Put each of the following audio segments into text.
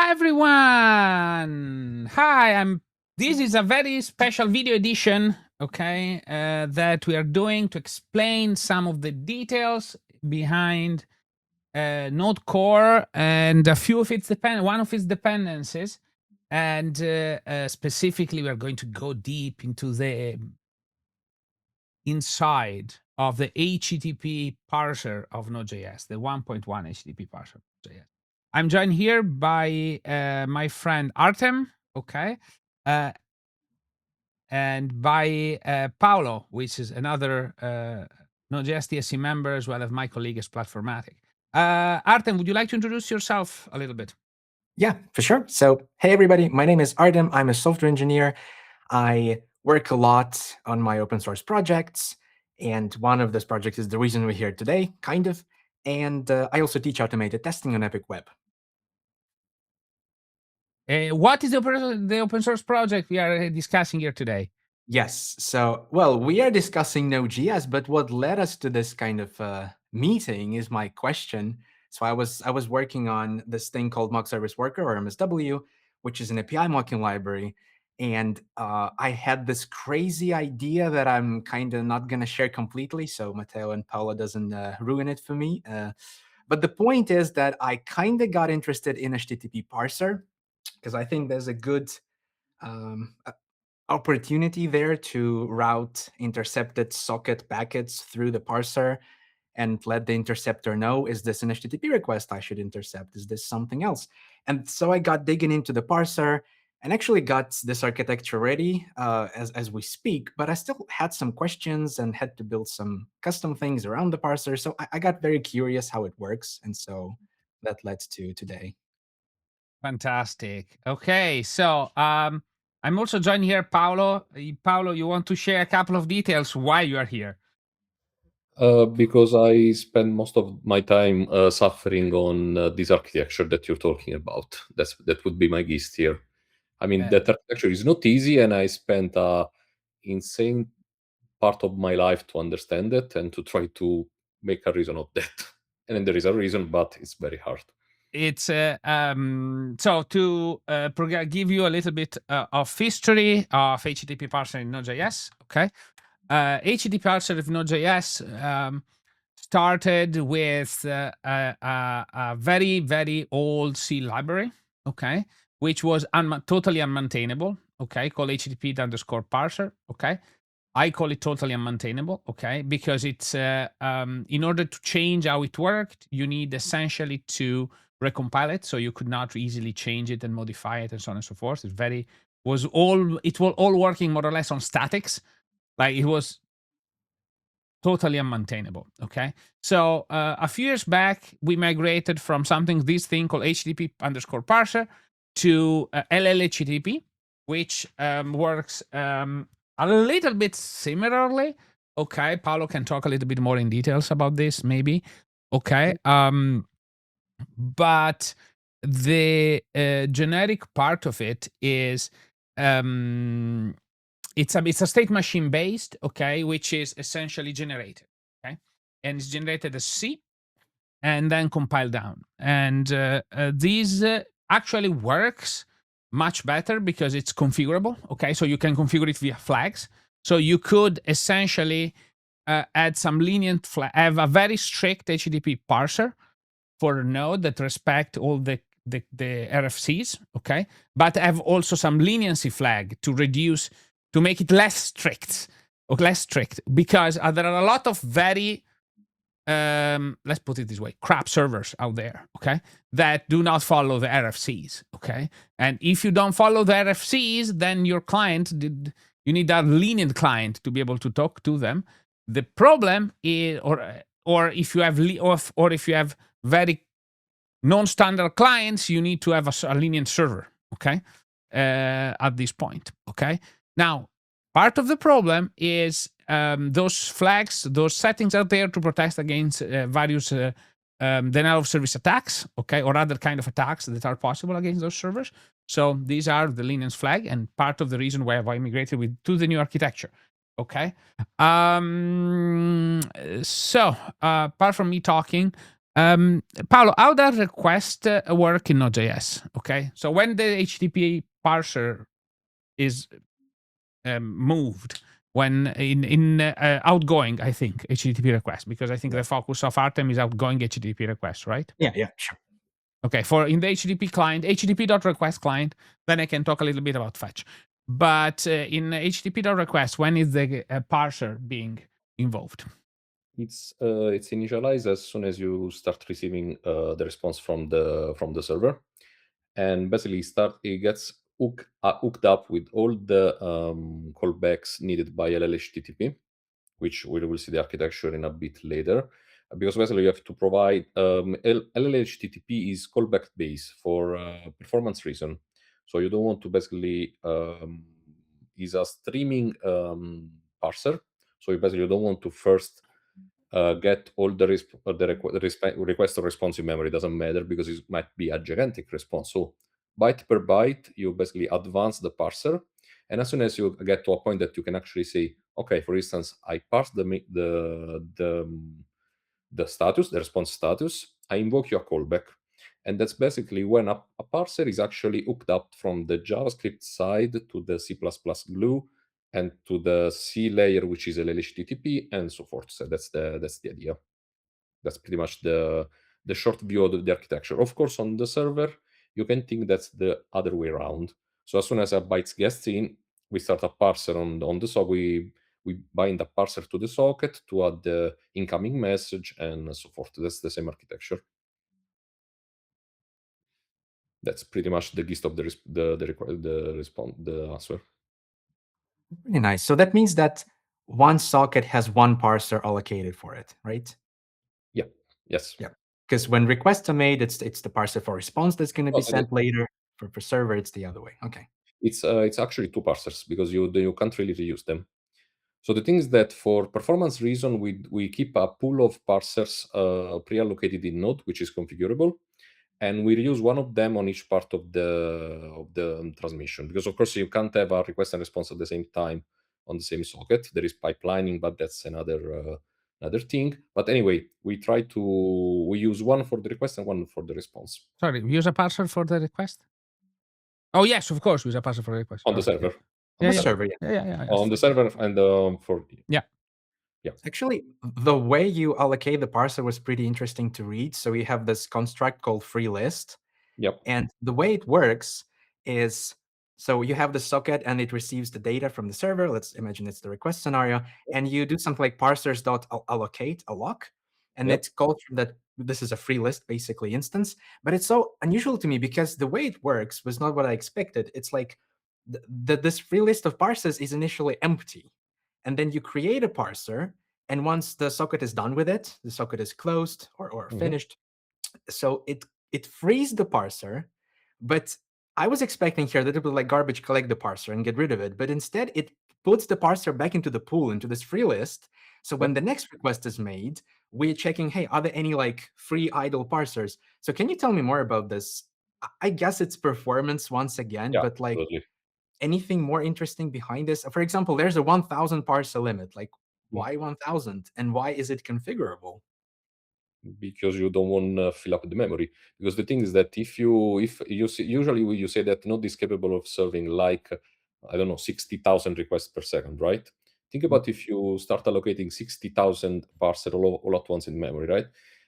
Hi everyone! This is a very special video edition, okay, that we are doing to explain some of the details behind Node Core and a few of its one of its dependencies, and specifically we are going to go deep into the inside of the HTTP parser of Node.js, the 1.1 HTTP parser of Node.js. I'm joined here by my friend Artem, okay, and by Paolo, which is another Node.js TSC member, as well as my colleague is Platformatic. Artem, would you like to introduce yourself a little bit? Yeah, for sure. So, hey everybody, my name is Artem. I'm a software engineer. I work a lot on my open source projects, and one of those projects is the reason we're here today, kind of. And I also teach automated testing on Epic Web. What is the open source project we are discussing here today? Yes, so, well, we are discussing Node.js, but what led us to this kind of meeting is my question. So I was working on this thing called mock service worker, or MSW, which is an API mocking library. And I had this crazy idea that I'm kind of not going to share completely, so Matteo and Paula doesn't ruin it for me. But the point is that I kind of got interested in HTTP parser, because I think there's a good opportunity there to route intercepted socket packets through the parser and let the interceptor know, is this an HTTP request I should intercept? Is this something else? And so I got digging into the parser and actually got this architecture ready as we speak, but I still had some questions and had to build some custom things around the parser. So I got very curious how it works. And so that led to today. Fantastic. Okay, so I'm also joined here, Paolo. Paolo, you want to share a couple of details why you are here? Because I spend most of my time suffering on this architecture that you're talking about. That would be my gist here. I mean, that architecture is not easy, and I spent an insane part of my life to understand it and to try to make a reason of that. And then there is a reason, but it's very hard. It's so to give you a little bit of history of HTTP parser in Node.js. Okay, HTTP parser of Node.js started with a very old C library. Okay, which was totally unmaintainable. Okay, called HTTP_parser. Okay. I call it totally unmaintainable, okay? Because it's in order to change how it worked, you need essentially to recompile it, so you could not easily change it and modify it and so on and so forth. It was all working more or less on statics, like it was totally unmaintainable, okay? So a few years back, we migrated from this thing called HTTP_parser to llhttp, which works a little bit similarly. Okay, Paolo can talk a little bit more in details about this, maybe. Okay, but the generic part of it is it's a state machine based, okay, which is essentially generated, okay, and it's generated as C and then compiled down, and this actually works much better because it's configurable. Okay, so you can configure it via flags. So you could essentially add some lenient have a very strict HTTP parser for a node that respect all the RFCs, okay, but have also some leniency flag to make it less strict because there are a lot of very let's put it this way, crap servers out there, okay, that do not follow the RFCs, okay? And if you don't follow the RFCs, then your client, you need a lenient client to be able to talk to them. The problem is, or if you have very non-standard clients, you need to have a lenient server, okay, at this point, okay? Now, part of the problem is those flags, those settings out there to protect against various denial of service attacks, okay, or other kind of attacks that are possible against those servers. So these are the lenience flag, and part of the reason why I migrated to the new architecture. Okay. So apart from me talking, Paolo, how does request work in Node.js? Okay, so when the HTTP parser is moved, when in outgoing, I think HTTP request, because I think the focus of Artem is outgoing HTTP request, right? Yeah, sure. Okay, for in the HTTP client, HTTP.request client, then I can talk a little bit about fetch. But in HTTP.request, when is the parser being involved? It's initialized as soon as you start receiving the response from the server, and basically it gets hooked up with all the callbacks needed by llhttp, which we will see the architecture in a bit later. Because basically you have to provide llhttp is callback based for performance reason. So you don't want to basically is a streaming parser. So you don't want to first get all the request or response in memory. It doesn't matter because it might be a gigantic response. So byte per byte, you basically advance the parser, and as soon as you get to a point that you can actually say, okay, for instance, I parse the status, the response status, I invoke your callback. And that's basically when a parser is actually hooked up from the JavaScript side to the C++ glue and to the C layer, which is LLHTTP, and so forth. So that's the idea. That's pretty much the short view of the architecture. Of course, on the server, you can think that's the other way around. So as soon as a byte gets in, we start a parser on the socket. We bind a parser to the socket to add the incoming message and so forth. That's the same architecture. That's pretty much the gist of the answer. Pretty nice. So that means that one socket has one parser allocated for it, right? Yeah. Yes. Yeah. Because when requests are made, it's the parser for response that's going to be sent later. For server, it's the other way. Okay. It's actually two parsers because you can't really reuse them. So the thing is that for performance reason, we keep a pool of parsers pre-allocated in Node, which is configurable, and we reuse one of them on each part of the transmission. Because of course you can't have a request and response at the same time on the same socket. There is pipelining, but that's another thing. But anyway, we use one for the request and one for the response. Sorry, we use a parser for the request? Oh yes, of course, we use a parser for the request. On the server. On the server, Yeah. On the server and for Yeah. Actually, the way you allocate the parser was pretty interesting to read. So we have this construct called free list. Yep. And the way it works is, so you have the socket and it receives the data from the server. Let's imagine it's the request scenario. And you do something like parsers.allocate a lock. And it calls from that. This is a free list, basically, instance. But it's so unusual to me because the way it works was not what I expected. It's like this free list of parsers is initially empty. And then you create a parser. And once the socket is done with it, the socket is closed or finished. So it frees the parser, but I was expecting here that it would like garbage collect the parser and get rid of it. But instead, it puts the parser back into the pool, into this free list. So when the next request is made, we're checking, hey, are there any like free idle parsers? So can you tell me more about this? I guess it's performance once again, but like anything more interesting behind this? For example, there's a 1,000 parser limit. Like, why 1,000? And why is it configurable? Because you don't want to fill up the memory. Because the thing is that if you see, usually you say that Node is capable of serving like, I don't know, 60,000 requests per second, right? Think about if you start allocating 60,000 parser all at once in memory, right?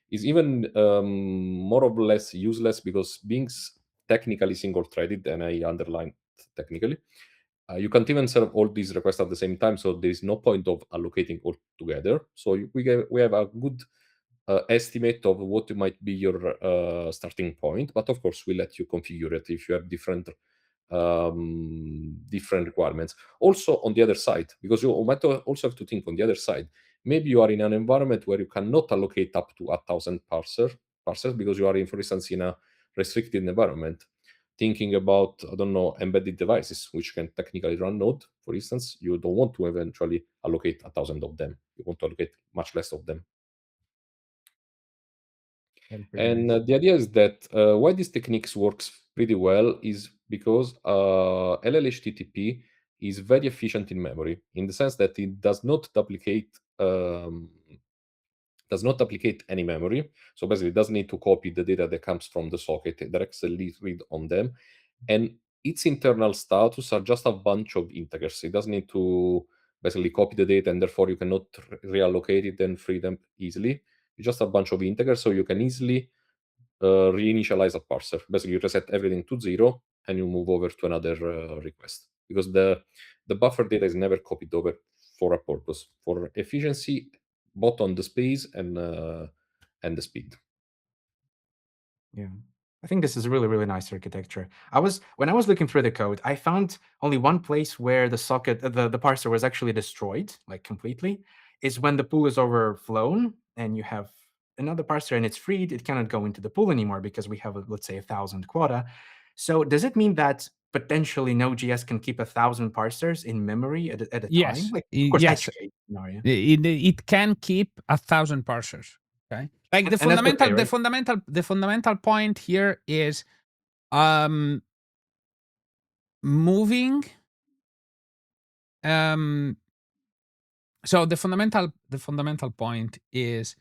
Is even more or less useless because being technically single-threaded, and I underline technically, you can't even serve all these requests at the same time, so there is no point of allocating all together. So we have a good estimate of what might be your starting point, but of course we let you configure it if you have different requirements. Also on the other side, because you might also have to think on the other side, maybe you are in an environment where you cannot allocate up to 1,000 parsers because you are in, for instance, in a restricted environment. Thinking about, I don't know, embedded devices, which can technically run Node, for instance, you don't want to eventually allocate 1,000 of them. You want to allocate much less of them. And the idea is that why these techniques works pretty well is because LLHTTP is very efficient in memory, in the sense that it does not duplicate does not applicate any memory. So basically, it doesn't need to copy the data that comes from the socket. It directly read on them. And its internal status are just a bunch of integers. It doesn't need to basically copy the data, and therefore you cannot reallocate it and free them easily. It's just a bunch of integers, so you can easily reinitialize a parser. Basically, you reset everything to 0, and you move over to another request. Because the buffer data is never copied over for a purpose, for efficiency, both on the space and the speed. Yeah, I think this is a really, really nice architecture. When I was looking through the code, I found only one place where the socket, the parser was actually destroyed, like completely, is when the pool is overflown and you have another parser and it's freed. It cannot go into the pool anymore because we have, let's say, 1,000 quota. So does it mean that potentially Node.js can keep 1,000 parsers in memory at a time? Like, of course, yes. edge case scenario. It can keep 1,000 parsers. Okay, like the And that's fundamental, okay, right? the fundamental point here is moving. So the fundamental point is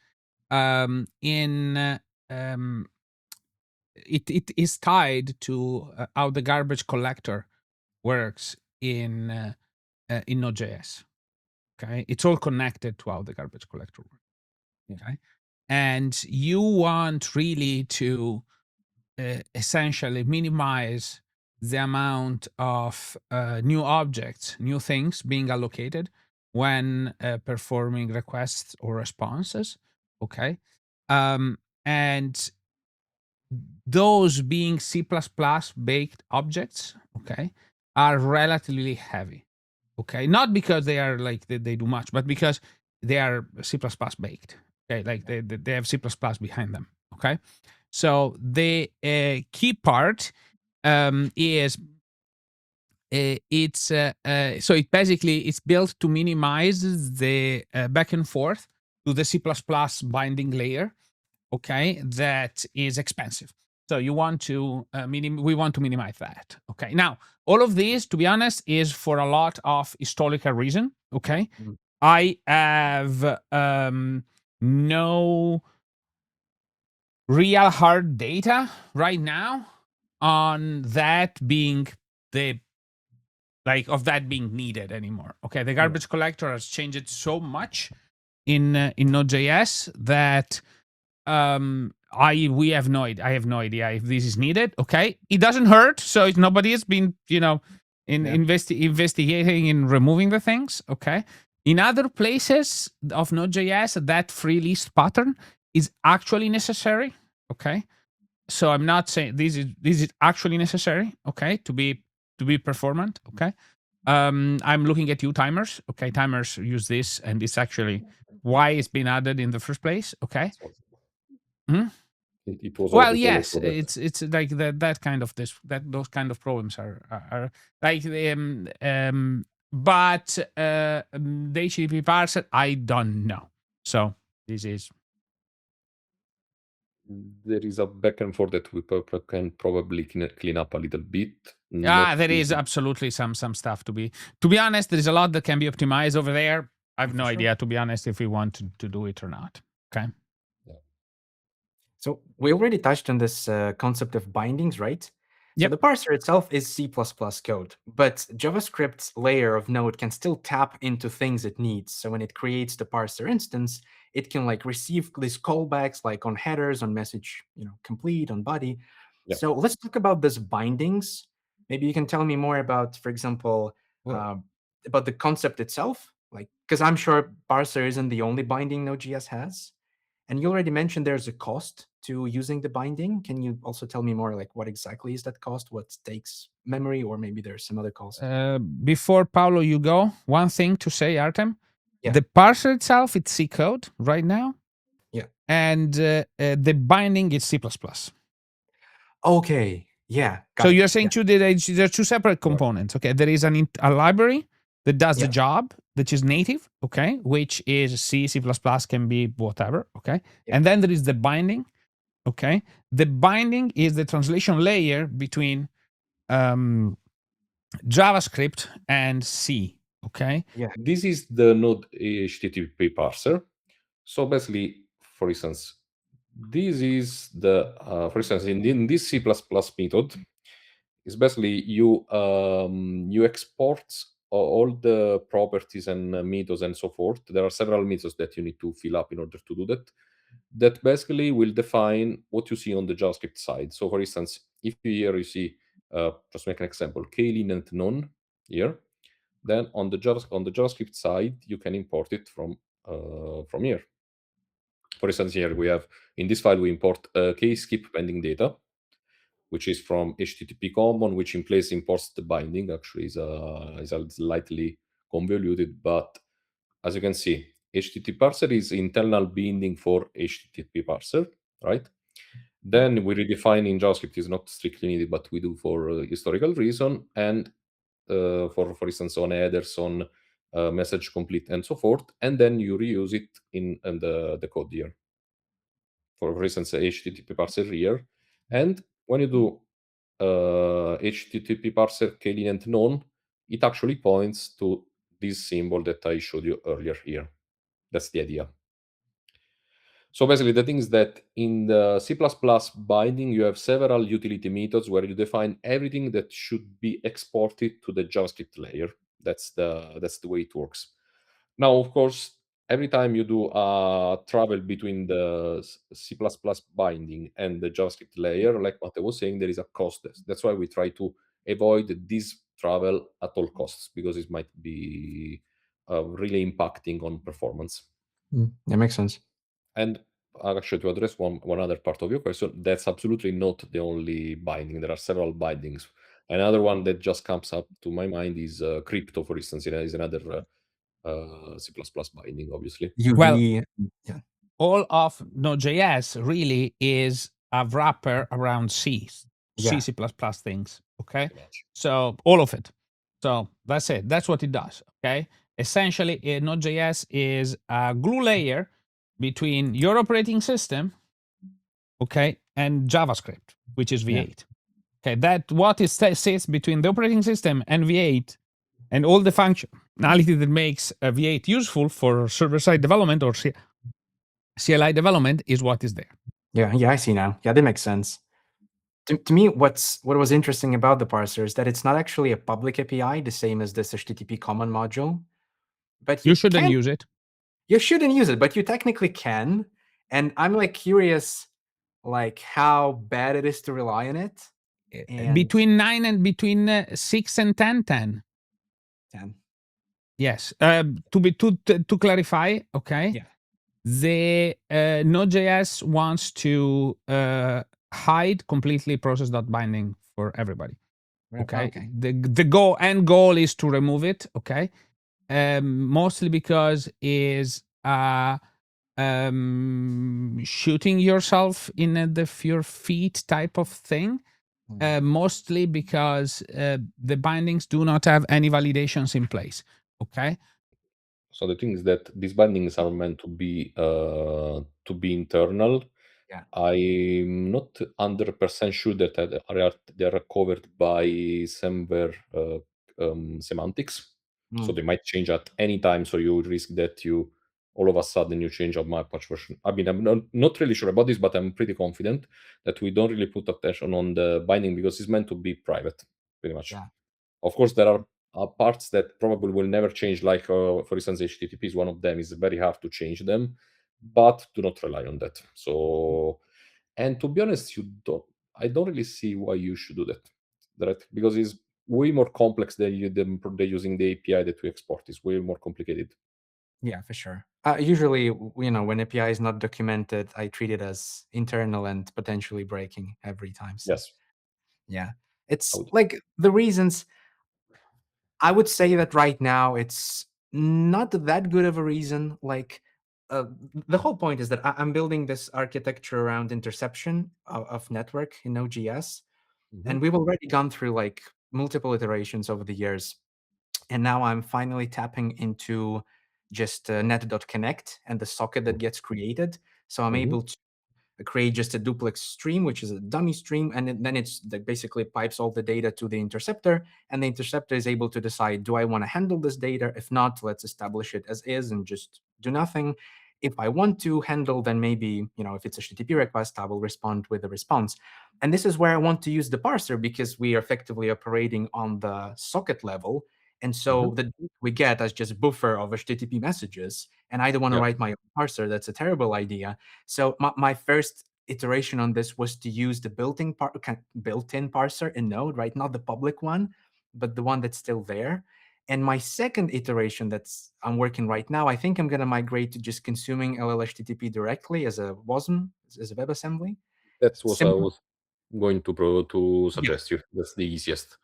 it is tied to how the garbage collector works in Node.js. Okay, it's all connected to how the garbage collector works. Okay, and you want really to essentially minimize the amount of new objects, new things being allocated when performing requests or responses. Okay, and those being C++ baked objects, okay, are relatively heavy. Okay, not because they are like they do much, but because they are C++ baked. Okay, like they have C++ behind them. Okay, so the key part is so it basically it's built to minimize the back and forth to the C++ binding layer. Okay, that is expensive. So you want to we want to minimize that. Okay, now all of this, to be honest, is for a lot of historical reason. Okay, I have no real hard data right now on that being the of that being needed anymore. Okay, the garbage collector has changed so much in Node.js that I have no idea if this is needed. Okay, it doesn't hurt, so nobody has been investigating in removing the things. Okay, in other places of Node.js, that free list pattern is actually necessary. Okay, so I'm not saying this is actually necessary. Okay, to be performant. Okay, I'm looking at timers. Okay, timers use this, and it's actually why it's been added in the first place. Okay. It was Well, yes, it's like that kind of those kind of problems are like but the HTTP parser I don't know. So this is there is a back and forth that we can probably clean up a little bit. There is absolutely some stuff to be honest. There is a lot that can be optimized over there. I have no idea, to be honest, if we want to do it or not. Okay. So we already touched on this concept of bindings, right? Yep. So the parser itself is C++ code, but JavaScript's layer of Node can still tap into things it needs. So when it creates the parser instance, it can like receive these callbacks like on headers, on message, complete, on body. Yeah. So let's talk about these bindings. Maybe you can tell me more about, for example, about the concept itself, like because I'm sure parser isn't the only binding Node.js has. And you already mentioned there's a cost to using the binding. Can you also tell me more, like what exactly is that cost? What takes memory, or maybe there's some other cost? Before Paolo, you go. One thing to say, Artem. Yeah. The parser itself, it's C code right now. Yeah. And the binding is C++. Okay. Yeah. So you're saying there are two separate components. Okay. There is a library that does the job, that is native, okay, which is C, C++, can be whatever, okay? And then there is the binding, okay? The binding is the translation layer between JavaScript and C, okay? Yeah. This is the Node HTTP parser. So basically, for instance, this is the, for instance, in this C++ method, is basically you export all the properties and methods and so forth. There are several methods that you need to fill up in order to do that. That basically will define what you see on the JavaScript side. So, for instance, if here you see, just make an example, Collina and none here, then on the JavaScript side you can import it from here. For instance, here we have, in this file, we import case skip pending data, which is from HTTP common, which in place imports the binding. Actually, is slightly convoluted, but as you can see, HTTP parser is internal binding for HTTP parser, right? Then we redefine in JavaScript is not strictly needed, but we do for historical reason, and for instance, on headers, on message complete, and so forth, and then you reuse it in the code here. For instance, HTTP parser here, and when you do HTTP parser Collina and none, it actually points to this symbol that I showed you earlier here. That's the idea. So basically, the thing is that in the C++ binding, you have several utility methods where you define everything that should be exported to the JavaScript layer. That's the way it works. Now, of course, every time you do a travel between the C++ binding and the JavaScript layer, like Matteo was saying, there is a cost. That's why we try to avoid this travel at all costs, because it might be really impacting on performance. That makes sense. And actually, to address one other part of your question, that's absolutely not the only binding. There are several bindings. Another one that just comes up to my mind is crypto, for instance. Is another C++ binding, obviously. Well, yeah. all of Node.js really is a wrapper around C things. Okay, so all of it. So that's it. That's what it does. Okay, essentially, Node.js is a glue layer between your operating system, okay, and JavaScript, which is V8. Okay, that what it sits between the operating system and V8, and all the functionality that makes V8 useful for server-side development or CLI development is what is there. Yeah, I see now. Yeah, that makes sense. To me, what was interesting about the parser is that it's not actually a public API, the same as this HTTP common module. But you shouldn't use it. You shouldn't use it, but you technically can. And I'm like curious, like how bad it is to rely on it. And between 9 and between 6 and 10. 10. Yes. To clarify, okay. Yeah. The Node.js wants to hide completely process.binding for everybody. Okay. The end goal is to remove it. Okay. Mostly because is shooting yourself in your feet type of thing. Mostly because the bindings do not have any validations in place. Okay. So the thing is that these bindings are meant to be internal. Yeah. I'm not 100% sure that they are covered by semver semantics. So they might change at any time. So you risk that you all of a sudden you change a patch version. I mean, I'm not really sure about this, but I'm pretty confident that we don't really put attention on the binding because it's meant to be private, pretty much. Yeah. Of course, there are parts that probably will never change, like, for instance, HTTP is one of them. It's very hard to change them, but do not rely on that. So, and to be honest, I don't really see why you should do that, right? Because it's way more complex than using the API that we export. It's way more complicated. Yeah, for sure. Usually, when API is not documented, I treat it as internal and potentially breaking every time. So, yes. Yeah. It's like the reasons. I would say that right now it's not that good of a reason. Like the whole point is that I'm building this architecture around interception of network in Node.js. And we've already gone through like multiple iterations over the years. And now I'm finally tapping into just net.connect and the socket that gets created. So I'm able to create just a duplex stream, which is a dummy stream, and then it's that basically pipes all the data to the interceptor, and the interceptor is able to decide, do I want to handle this data? If not, let's establish it as is and just do nothing. if I want to handle, then maybe, if it's a HTTP request, I will respond with a response. And this is where I want to use the parser, because we are effectively operating on the socket level. And so the we get as just buffer of HTTP messages, and I don't want to write my own parser. That's a terrible idea. So my first iteration on this was to use the built-in parser in Node, right? Not the public one, but the one that's still there. And my second iteration I'm working right now, I think I'm going to migrate to just consuming llhttp directly as a WASM, as a WebAssembly. That's what I was going to suggest you. That's the easiest.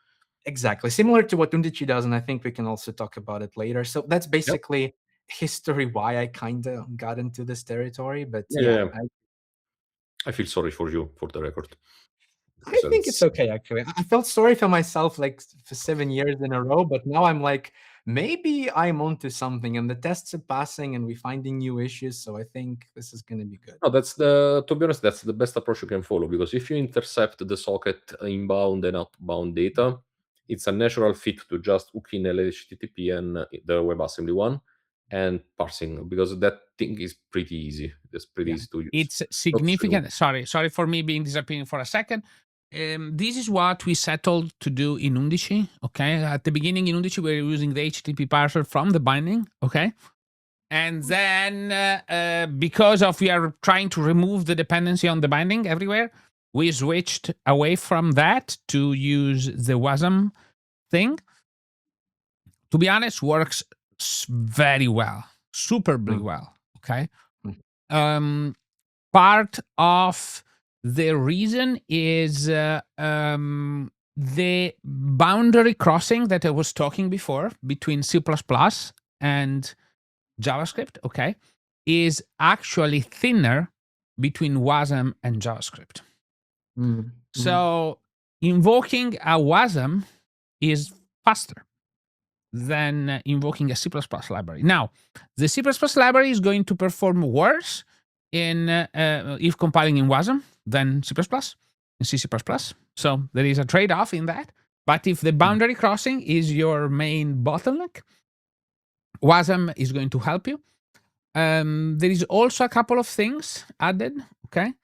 Exactly. Similar to what Undici does, and I think we can also talk about it later. So that's basically history why I kind of got into this territory. But I feel sorry for you, for the record. I think it's okay, actually. I felt sorry for myself like for 7 years in a row, but now I'm like, maybe I'm onto something, and the tests are passing and we're finding new issues. So I think this is going to be good. No, to be honest, that's the best approach you can follow, because if you intercept the socket inbound and outbound data, it's a natural fit to just hook in LHTTP and the WebAssembly one and parsing, because that thing is pretty easy. It's pretty easy to use. It's significant. Sorry for me being disappearing for a second. This is what we settled to do in Undici. Okay, at the beginning in Undici, we were using the HTTP parser from the binding. Okay, and then because of we are trying to remove the dependency on the binding everywhere, we switched away from that to use the WASM thing. To be honest, works very well, superbly well. Okay. Part of the reason is the boundary crossing that I was talking before between C++ and JavaScript, okay, is actually thinner between WASM and JavaScript. So invoking a WASM is faster than invoking a C++ library. Now, the C++ library is going to perform worse in if compiling in WASM than C++ and C++. So there is a trade-off in that. But if the boundary crossing is your main bottleneck, WASM is going to help you. There is also a couple of things added, okay,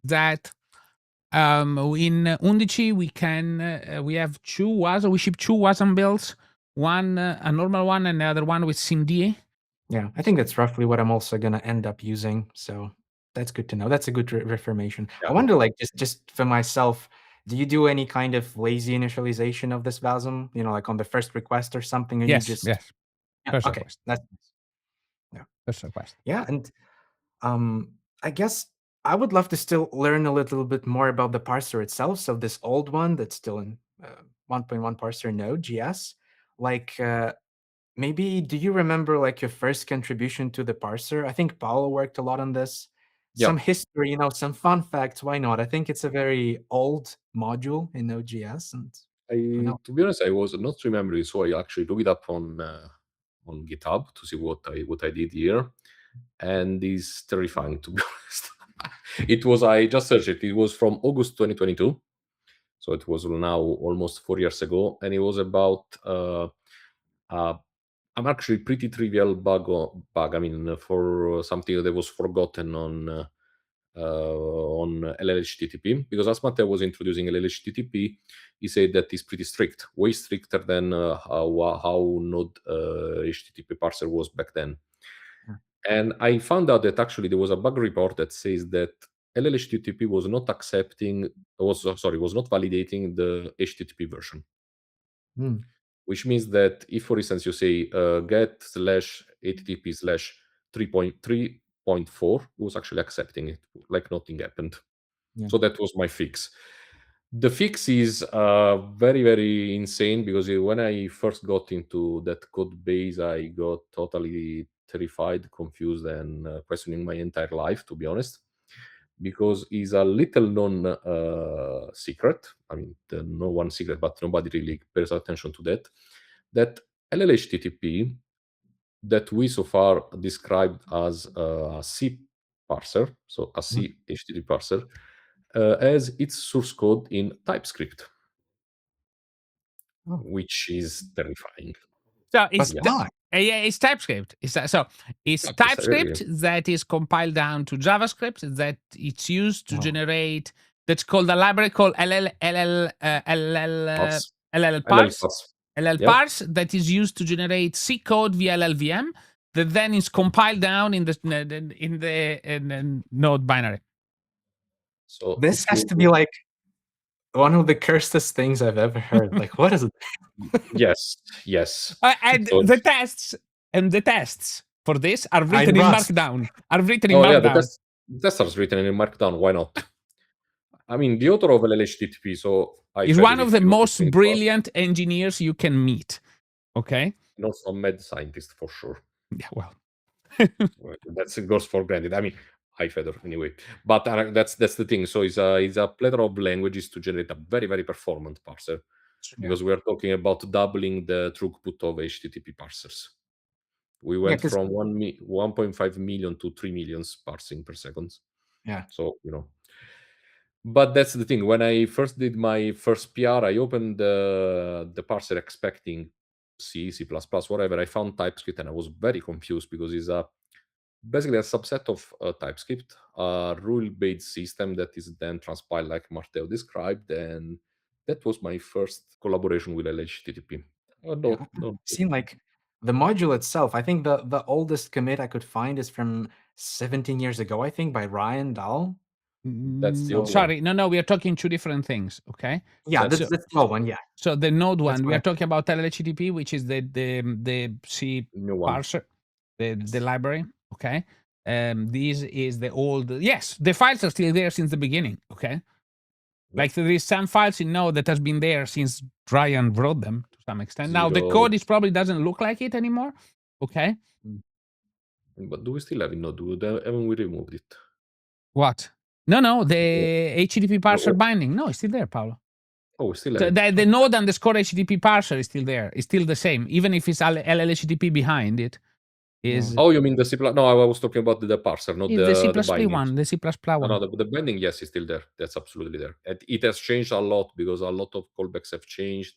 that in Undici we have we ship two WASM builds, one a normal one and the other one with SIMD. Yeah, I think that's roughly what I'm also going to end up using. So that's good to know. That's a good reformation. I wonder, like, just for myself, do you do any kind of lazy initialization of this WASM? Like on the first request or something? Or Yes. you just, yes. Yeah, First okay, request. that's nice. Yeah. First request. Yeah, and I guess I would love to still learn a little bit more about the parser itself. So this old one that's still in 1.1 parser Node.js, like maybe do you remember like your first contribution to the parser? I think Paolo worked a lot on this. Some history, some fun facts. Why not? I think it's a very old module in Node.js, and to be honest, I was not remembering, so I actually looked it up on GitHub to see what I did here, and it's terrifying, to be honest. I just searched it. It was from August 2022, so it was now almost 4 years ago, and it was about an actually pretty trivial bug. I mean, for something that was forgotten on LLHTTP, because as Matteo was introducing LLHTTP, he said that it's pretty strict, way stricter than how Node HTTP parser was back then. And I found out that actually there was a bug report that says that LLHTTP was not validating the HTTP version. Which means that if, for instance, you say get/http/3.3.4, it was actually accepting it, like nothing happened. So that was my fix. The fix is very, very insane, because when I first got into that code base, I got totally terrified, confused, and questioning my entire life, to be honest, because it's a little known secret. I mean, no one secret, but nobody really pays attention to that LLHTTP that we so far described as a C parser, so a C HTTP parser, has its source code in TypeScript, which is terrifying. So Yeah, it's TypeScript. It's TypeScript that is compiled down to JavaScript that it's used to generate. That's called a library called Parse. LLParse. Yep. LLParse that is used to generate C code via LLVM that then is compiled down in the Node binary. So this has to be like one of the cursedest things I've ever heard. Like, what is it? yes. And So- the tests for this are written in Rust. Markdown. Are written in oh yeah, Markdown. the test is written in Markdown. Why not? I mean, the author of LLHTTP, so He's one of the most brilliant engineers you can meet. Okay. And also a mad scientist for sure. Yeah, well. That goes for granted. I mean, high feather anyway. But that's the thing. So it's a plethora of languages to generate a very, very performant parser. Because we are talking about doubling the throughput of HTTP parsers. We went from 1.5 million to 3 million parsing per second. Yeah. So, but that's the thing. When I first did my first PR, I opened the parser expecting C, C++, whatever. I found TypeScript and I was very confused because it's basically a subset of TypeScript, a rule-based system that is then transpiled like Matteo described. And that was my first collaboration with LLHTTP. Seemed like the module itself, I think the oldest commit I could find is from 17 years ago, I think, by Ryan Dahl. That's the old sorry, no, we are talking two different things. Okay. Yeah, that's the old one. Yeah. So the Node one, we are talking about LLHTTP, which is the C parser, the library. Okay. This is the old. Yes, the files are still there since the beginning. Okay. Like there is some files in Node that has been there since Ryan wrote them to some extent. Now the code is probably doesn't look like it anymore. Okay. But do we still have it? No, haven't we removed it? What? No, the HTTP parser binding. No, it's still there, Paolo. Oh, we still So have the node underscore HTTP parser is still there. It's still the same, even if it's LLHTTP behind it. Is Oh, you mean the C++? No, I was talking about the parser, not the C++ binding one. The C++ one. No, the binding, yes, is still there. That's absolutely there. And it has changed a lot because a lot of callbacks have changed.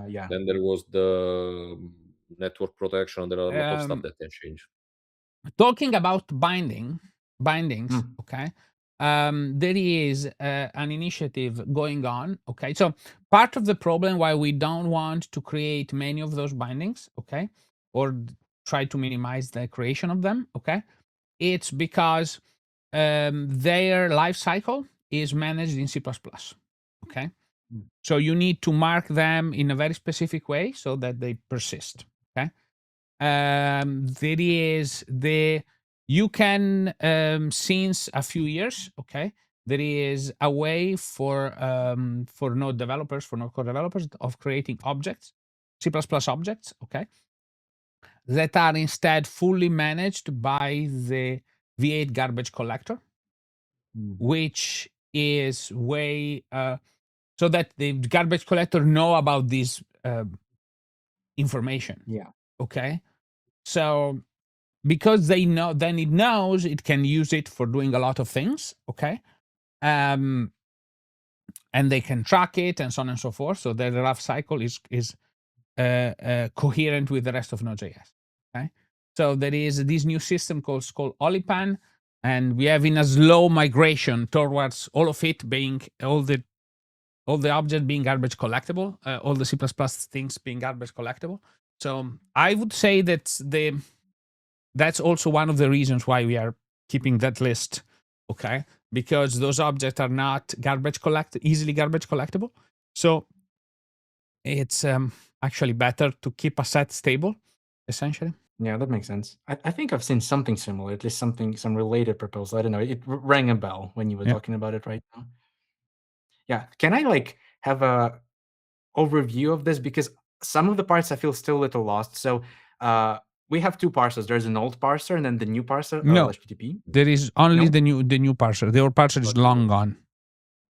Yeah. Then there was the network protection. There are a lot of stuff that can change. Talking about bindings, okay. There is an initiative going on. Okay, so part of the problem why we don't want to create many of those bindings, okay, or try to minimize the creation of them, okay, it's because their life cycle is managed in C++. Okay, so you need to mark them in a very specific way so that they persist. Okay. There is you can since a few years, okay, there is a way for Node developers, for Node core developers, of creating objects, C++ objects, okay, that are instead fully managed by the V8 garbage collector, which is way so that the garbage collector know about this information. Yeah. Okay. So because they know, then it knows it can use it for doing a lot of things. Okay. And they can track it and so on and so forth. So the rough cycle is coherent with the rest of Node.js. Okay. So there is this new system called llhttp, and we have in a slow migration towards all of it being all the objects being garbage collectible, all the C++ things being garbage collectible. So I would say that that's also one of the reasons why we are keeping that list, okay? Because those objects are not easily garbage collectible. So it's actually better to keep a set stable, essentially. Yeah, that makes sense. I think I've seen something similar, at least some related proposal. I don't know. It rang a bell when you were talking about it right now. Yeah. Can I have a overview of this? Because some of the parts I feel still a little lost. So we have two parsers. There's an old parser and then the new parser, No, HTTP. there is only the new parser. The old parser is long gone.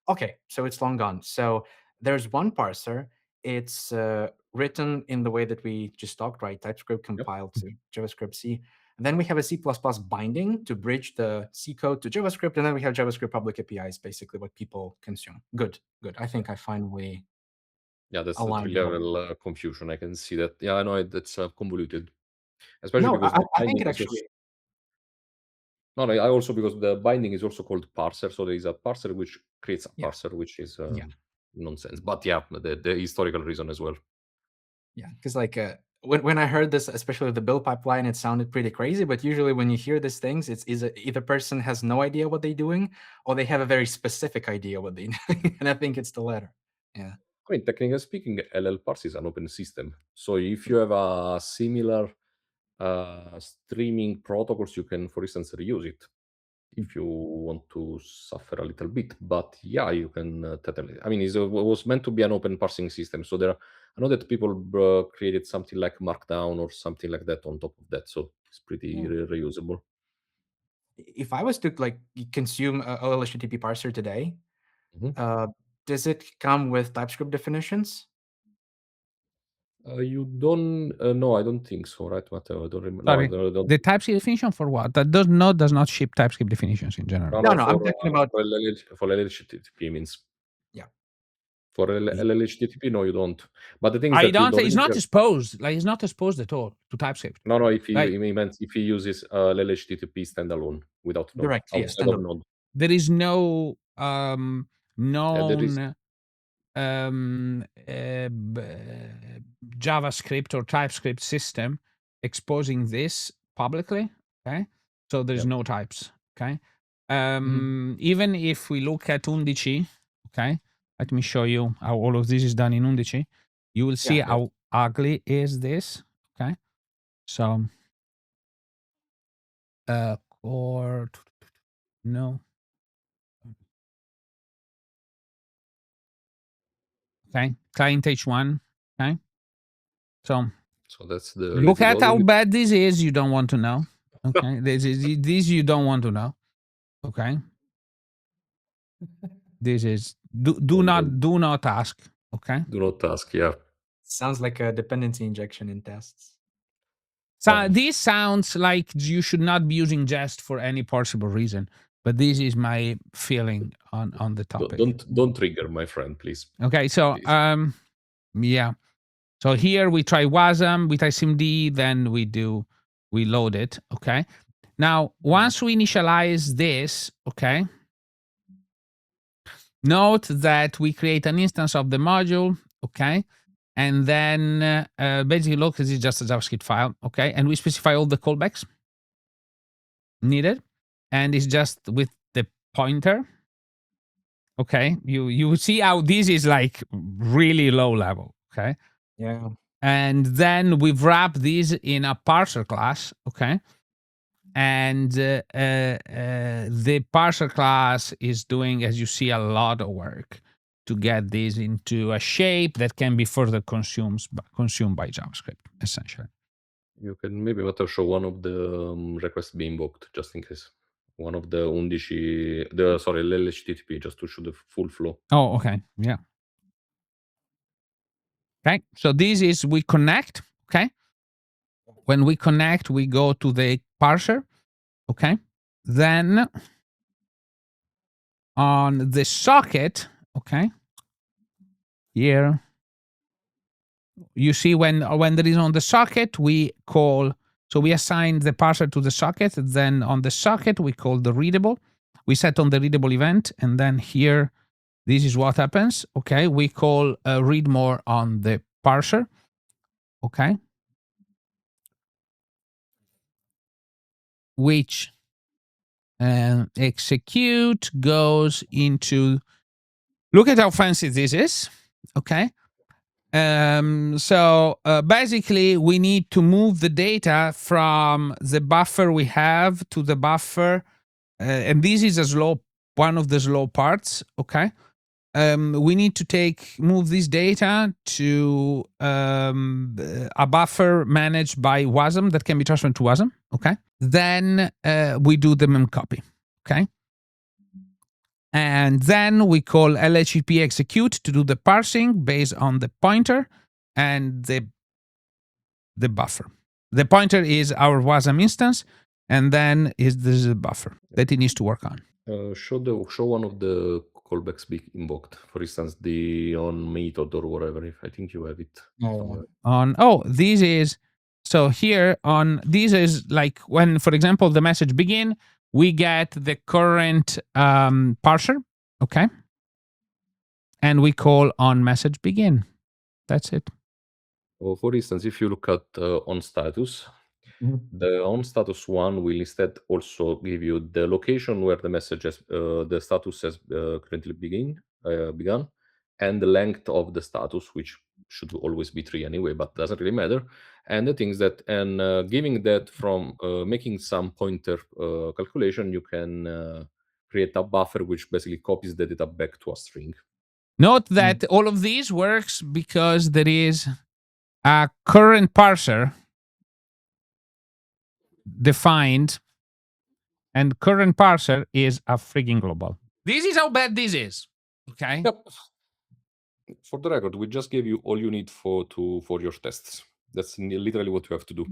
Okay, so it's long gone. So there's one parser. It's written in the way that we just talked, right? TypeScript compiled to JavaScript C. And then we have a C++ binding to bridge the C code to JavaScript. And then we have JavaScript public APIs, basically what people consume. Good. I think I finally that's the three-level confusion. I can see that. Yeah, I know that's convoluted. Especially No, because I think it actually. No, I also because the binding is also called parser. So there is a parser which creates a Yeah. parser, which is Yeah. nonsense. But yeah, the historical reason as well. Yeah, because like when I heard this, especially the build pipeline, it sounded pretty crazy. But usually when you hear these things, it's either person has no idea what they're doing, or they have a very specific idea what they're doing. And I think it's the latter. Yeah. I mean, technically speaking, LLParse is an open system. So if you have a similar streaming protocols, you can, for instance, reuse it if you want to suffer a little bit. But yeah, you can totally. I mean, it was meant to be an open parsing system. So I know that people created something like Markdown or something like that on top of that. So it's pretty reusable. If I was to like consume a llhttp parser today, does it come with TypeScript definitions? You don't? No, I don't think so, right, Matteo? I don't remember. Sorry, No, I don't. the TypeScript definition for what? That does not ship TypeScript definitions in general. No, I'm talking about for LLHTTP means. Yeah. For LLHTTP, no, you don't. But the thing is I that you don't. don't It's really not have- exposed. Like it's not exposed at all to TypeScript. No, if he Like- meant if he uses LLHTTP standalone without Node, Directly, yeah, outside of Node. there is no known JavaScript or TypeScript system exposing this publicly. Okay, so there's no types. Okay, even if we look at Undici, okay, let me show you how all of this is done in Undici. You will see how ugly is this. Okay, so core no. Okay, client H1. Okay, so that's the look at how bad this is. You don't want to know. Okay, this you don't want to know. Okay, this is do not ask. Okay, do not ask. Yeah, sounds like a dependency injection in tests. So this sounds like you should not be using jest for any possible reason, but this is my feeling on the topic. Don't trigger, my friend, please. Okay, so yeah. So here we try wasm, we try simd, then we load it. Okay. Now once we initialize this, okay, note that we create an instance of the module, okay, and then basically look, this is just a JavaScript file, okay, and we specify all the callbacks needed, and it's just with the pointer. Okay, you see how this is like really low level. Okay. Yeah. And then we wrap this in a parser class. Okay. And the parser class is doing, as you see, a lot of work to get this into a shape that can be further consumed by JavaScript, essentially. You can maybe show one of the requests being invoked, just in case. One of the Undici, LLHTTP, just to show the full flow. Oh, okay. Yeah. Okay. So this is, we connect. Okay. When we connect, we go to the parser. Okay. Then on the socket, okay, here, you see when there is on the socket, we call, so we assign the parser to the socket. Then on the socket, we call the readable. We set on the readable event. And then here, this is what happens. Okay. We call read more on the parser. Okay. Which execute goes into, look at how fancy this is. Okay. So basically we need to move the data from the buffer we have to the buffer, and this is one of the slow parts. Okay. We need to move this data to a buffer managed by wasm that can be transferred to wasm. Okay. Then we do the memcopy. Okay. And then we call llhttp execute to do the parsing based on the pointer and the buffer. The pointer is our wasm instance, and then this is the buffer that it needs to work on. Show one of the callbacks being invoked. For instance, the on method or whatever. If I think you have it somewhere. This is So here on this is like when, for example, the message begin, we get the current parser, okay? And we call on message begin. That's it. Well, for instance, if you look at on status, the on status one will instead also give you the location where the message has, the status has currently begun, and the length of the status, which should always be 3 anyway, but doesn't really matter. And the things that, and giving that from making some pointer calculation, you can create a buffer which basically copies the data back to a string. Note that all of these works because there is a current parser defined, and current parser is a frigging global. This is how bad this is. Okay. Yep. For the record, we just gave you all you need for your tests. That's literally what you have to do.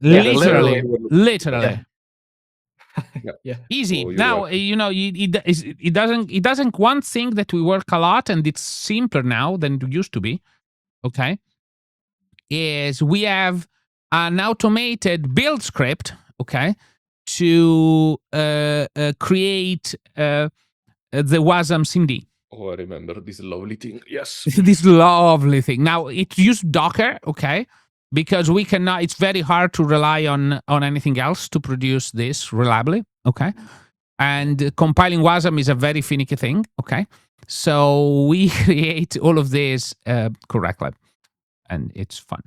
Literally. Yeah. Easy. So now it doesn't. One thing that we work a lot, and it's simpler now than it used to be. Okay, is we have an automated build script. Okay, to create the WASM SIMD. Oh, I remember this lovely thing. Yes. This lovely thing. Now it used Docker, okay, because we cannot. It's very hard to rely on anything else to produce this reliably, okay. And compiling WASM is a very finicky thing, okay. So we create all of this correctly, and it's fun.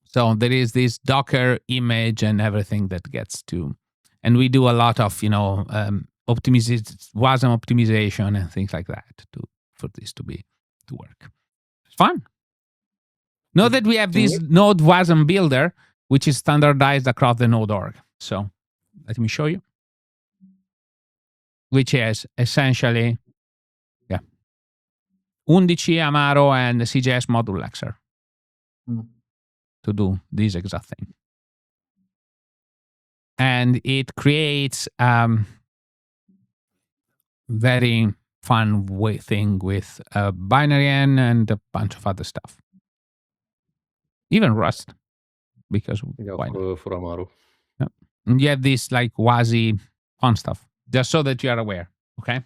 So there is this Docker image and everything that gets to, and we do a lot of WASM optimization and things like that for this to work. It's fun. Know that we have this Node WASM builder, which is standardized across the Node org. So let me show you. Which is essentially, 11 Amaro and the CJS module Lexer to do this exact thing. And it creates very fun thing with binary N and a bunch of other stuff. Even Rust, because for Amaro. Yeah. And you have this like WASI fun stuff, just so that you are aware, okay?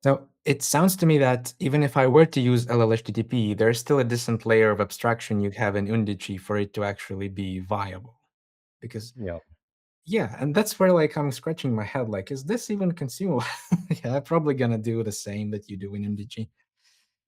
So it sounds to me that even if I were to use llhttp, there's still a decent layer of abstraction you have in Undici for it to actually be viable. Because and that's where like I'm scratching my head, like, is this even consumable? I'm probably gonna do the same that you do in Undici.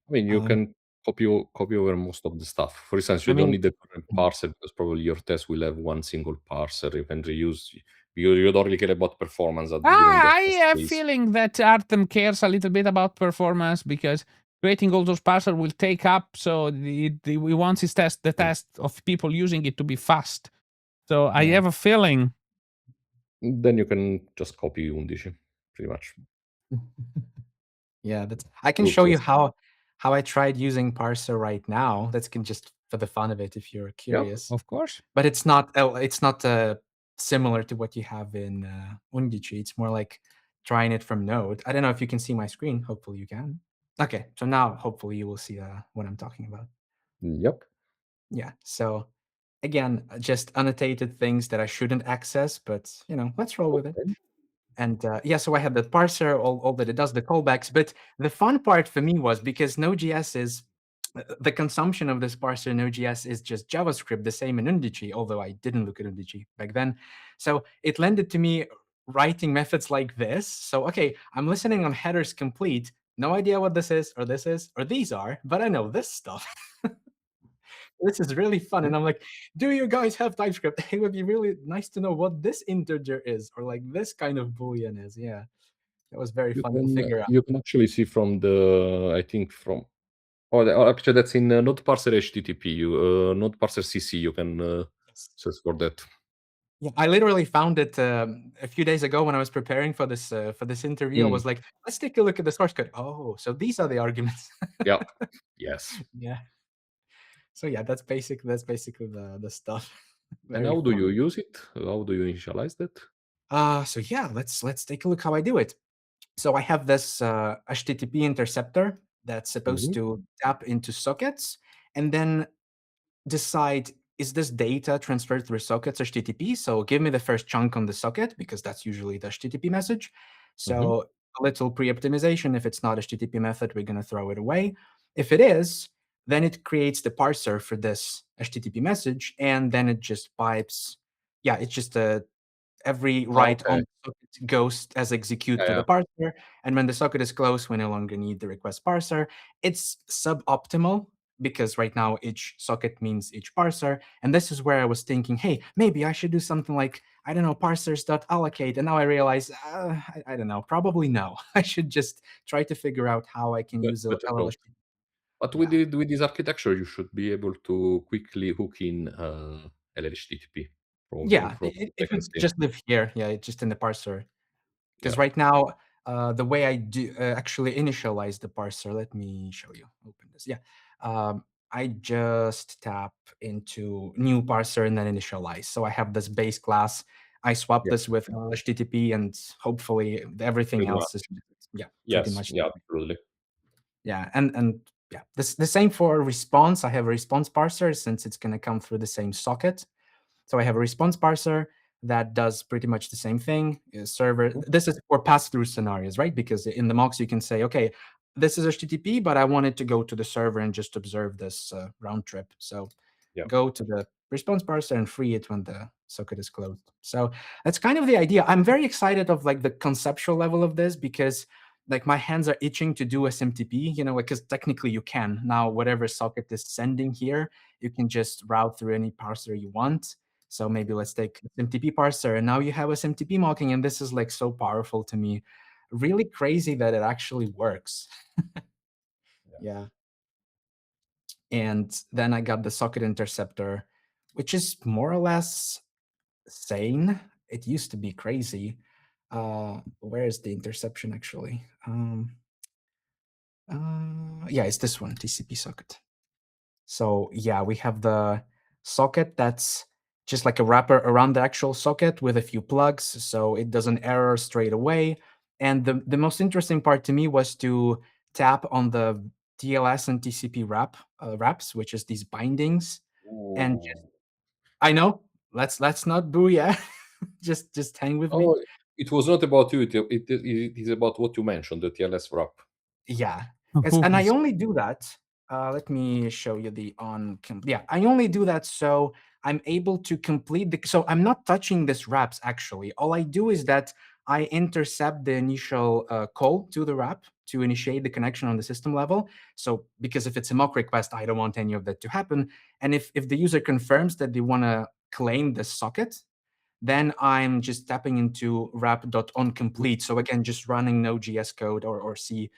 I mean, you can copy over most of the stuff. For instance, you don't need the current parser because probably your test will have one single parser. You can reuse. You don't really care about performance. I have a feeling that Artem cares a little bit about performance because creating all those parsers will take up. So we want the test of people using it to be fast. So I have a feeling. Then you can just copy Undici, pretty much. I can show you how I tried using Parser right now. That's just for the fun of it, if you're curious. Of course. But it's not similar to what you have in Undici. It's more like trying it from Node. I don't know if you can see my screen. Hopefully you can. Okay, so now hopefully you will see what I'm talking about. Yep. Yeah, so again, just annotated things that I shouldn't access, but let's roll with it. And so I had the parser, all that it does, the callbacks. But the fun part for me was because Node.js is, the consumption of this parser in Node.js is just JavaScript, the same in Undici, although I didn't look at Undici back then. So it lended to me writing methods like this. So, okay, I'm listening on headers complete. No idea what this is, or these are, but I know this stuff. This is really fun. And I'm like, do you guys have TypeScript? It would be really nice to know what this integer is, or like this kind of Boolean is. Yeah, that was very fun to figure out. You can actually see from actually that's in Node Parser HTTP, Node Parser CC. You can search for that. Yeah, I literally found it a few days ago when I was preparing for this interview. I was like, let's take a look at the source code. Oh, so these are the arguments. Yeah. Yes. Yeah. So yeah, that's basically the stuff. And how do you use it? How do you initialize that? So yeah, let's take a look how I do it. So I have this HTTP interceptor that's supposed to tap into sockets, and then decide, is this data transferred through sockets HTTP? So give me the first chunk on the socket, because that's usually the HTTP message. So a little pre-optimization. If it's not HTTP method, we're going to throw it away. If it is, then it creates the parser for this HTTP message, and then it just pipes. Yeah, it's just every write on Okay. the socket goes as execute to Yeah. the parser, and when the socket is closed, we no longer need the request parser. It's suboptimal because right now each socket means each parser, and this is where I was thinking, hey, maybe I should do something like, I don't know, parsers.allocate, and now I realize, I don't know, probably no. I should just try to figure out how I can use a Better approach. LLHTTP. But Yeah. with this architecture, you should be able to quickly hook in LLHTTP Yeah, from what I it can would see. just live here. Yeah, it's just in the parser. Because Yeah. right now, the way I do actually initialize the parser, let me show you. Open this. Yeah. I just tap into new parser and then initialize. So I have this base class. I swap Yeah. this with HTTP, and hopefully everything Pretty else is, much. yeah, pretty Yes. much. Yeah. Absolutely. Yeah, and yeah, the same for response. I have a response parser since it's going to come through the same socket. So I have a response parser that does pretty much the same thing. Server. This is for pass-through scenarios, right? Because in the mocks you can say, okay, this is HTTP, but I want it to go to the server and just observe this round trip. So Yeah. go to the response parser and free it when the socket is closed. So that's kind of the idea. I'm very excited of like the conceptual level of this, because like my hands are itching to do SMTP, because technically you can. Now, whatever socket is sending here, you can just route through any parser you want. So maybe let's take SMTP parser, and now you have SMTP mocking, and this is like so powerful to me. Really crazy that it actually works. Yeah. And then I got the socket interceptor, which is more or less sane. It used to be crazy. Where is the interception actually? Yeah, it's this one, TCP socket. So yeah, we have the socket that's just like a wrapper around the actual socket with a few plugs, so it doesn't error straight away. And the most interesting part to me was to tap on the TLS and TCP wraps, which is these bindings, and just, Ooh. I know, let's not boo, yeah. just hang with me. Oh, it was not about you. It is about what you mentioned, the TLS wrap. Yeah, and I only do that. Let me show you the on. Yeah, I only do that so I'm able to complete the. So I'm not touching this wraps actually. All I do is that I intercept the initial call to the wrap to initiate the connection on the system level. So because if it's a mock request, I don't want any of that to happen. And if the user confirms that they want to claim the socket, then I'm just tapping into wrap.onComplete. So again, just running Node.js code or C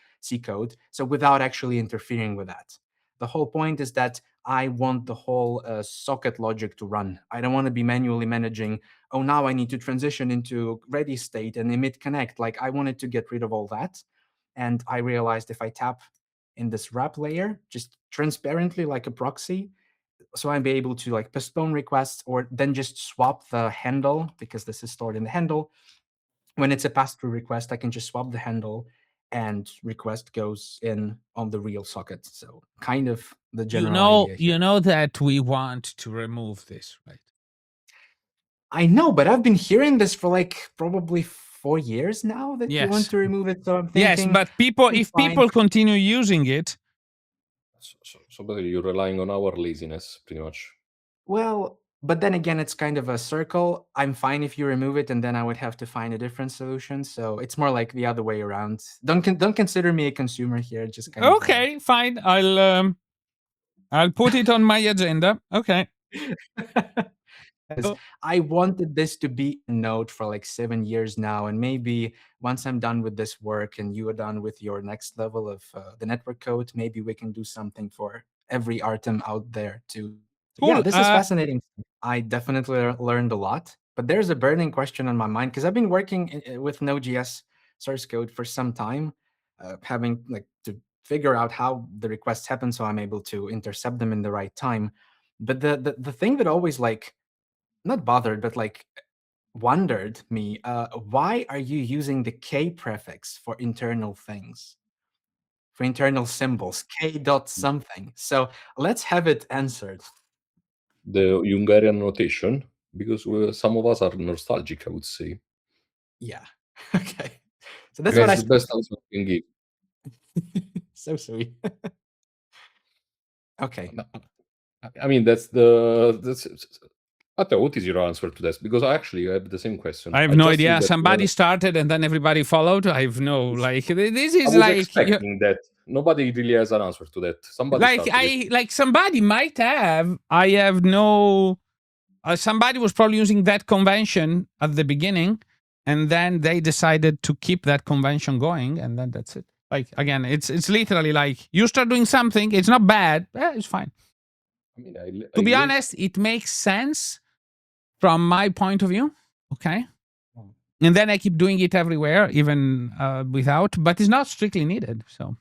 code. So without actually interfering with that. The whole point is that I want the whole socket logic to run. I don't want to be manually managing, oh, now I need to transition into ready state and emit connect. Like I wanted to get rid of all that. And I realized if I tap in this wrap layer, just transparently like a proxy, so I'll be able to like postpone requests or then just swap the handle, because this is stored in the handle. When it's a pass-through request, I can just swap the handle and request goes in on the real socket. So kind of the general idea here. You know that we want to remove this, right? I know, but I've been hearing this for like probably 4 years now that you want Yes. to remove it. So I'm Yes, thinking, but people, if fine. people continue using it, So basically, you're relying on our laziness, pretty much. Well, but then again, it's kind of a circle. I'm fine if you remove it, and then I would have to find a different solution. So it's more like the other way around. Don't consider me a consumer here. Just kind of okay, fine. I'll put it on my agenda. Okay. Because I wanted this to be a Node for like 7 years now, and maybe once I'm done with this work and you are done with your next level of the network code, maybe we can do something for every Artem out there too. Yeah, Cool. this is fascinating. I definitely learned a lot, but there's a burning question on my mind because I've been working with Node.js source code for some time, having like to figure out how the requests happen so I'm able to intercept them in the right time. But the thing that always like not bothered, but like wondered me, why are you using the K prefix for internal things, for internal symbols, K dot something? So let's have it answered. The Hungarian notation, because some of us are nostalgic, I would say. Yeah. Okay. So that's Okay, what I it's the best answer I can give. So sweet. Okay. I mean, that's Matteo, what is your answer to this? Because I actually have the same question. I have no just see idea. that, Somebody started and then everybody followed. I have no like. This I is was like expecting that. Nobody really has an answer to that. Somebody started it. somebody might have. I have no. Somebody was probably using that convention at the beginning, and then they decided to keep that convention going, and then that's it. Like again, it's literally like you start doing something. It's not bad. It's fine. I mean, To be honest, it makes sense from my point of view. Okay. And then I keep doing it everywhere, even without, but it's not strictly needed. So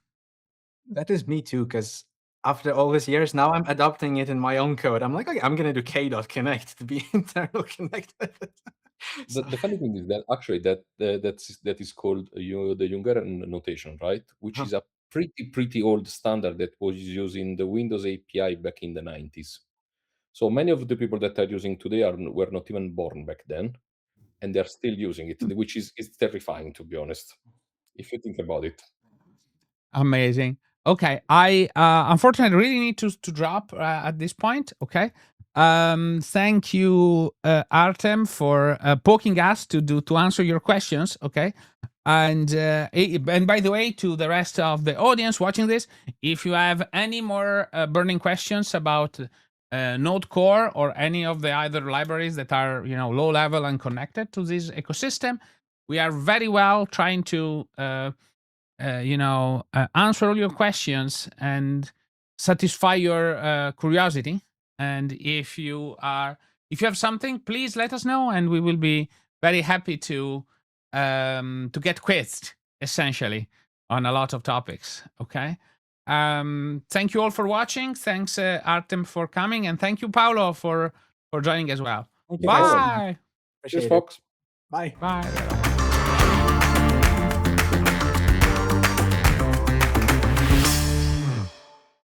that is me too, because after all these years, now I'm adopting it in my own code. I'm like, okay, I'm gonna do k.connect to be internal connected. The funny thing is that actually that is called the Hungarian notation, right? Which is a pretty old standard that was used in the Windows API back in the 90s. So many of the people that are using today were not even born back then, and they're still using it, which is terrifying, to be honest, if you think about it. Amazing. Okay, I unfortunately really need to drop at this point. Okay, thank you, Artem, for poking us to answer your questions. Okay, and by the way, to the rest of the audience watching this, if you have any more burning questions about Node Core or any of the other libraries that are low level and connected to this ecosystem, we are very well trying to answer all your questions and satisfy your curiosity. And if you have something, please let us know, and we will be very happy to get quizzed essentially on a lot of topics. Okay. Thank you all for watching. Thanks, Artem, for coming, and thank you, Paolo, for joining as well. Thank you, Bye. Appreciate Cheers, it. folks. Bye. Bye.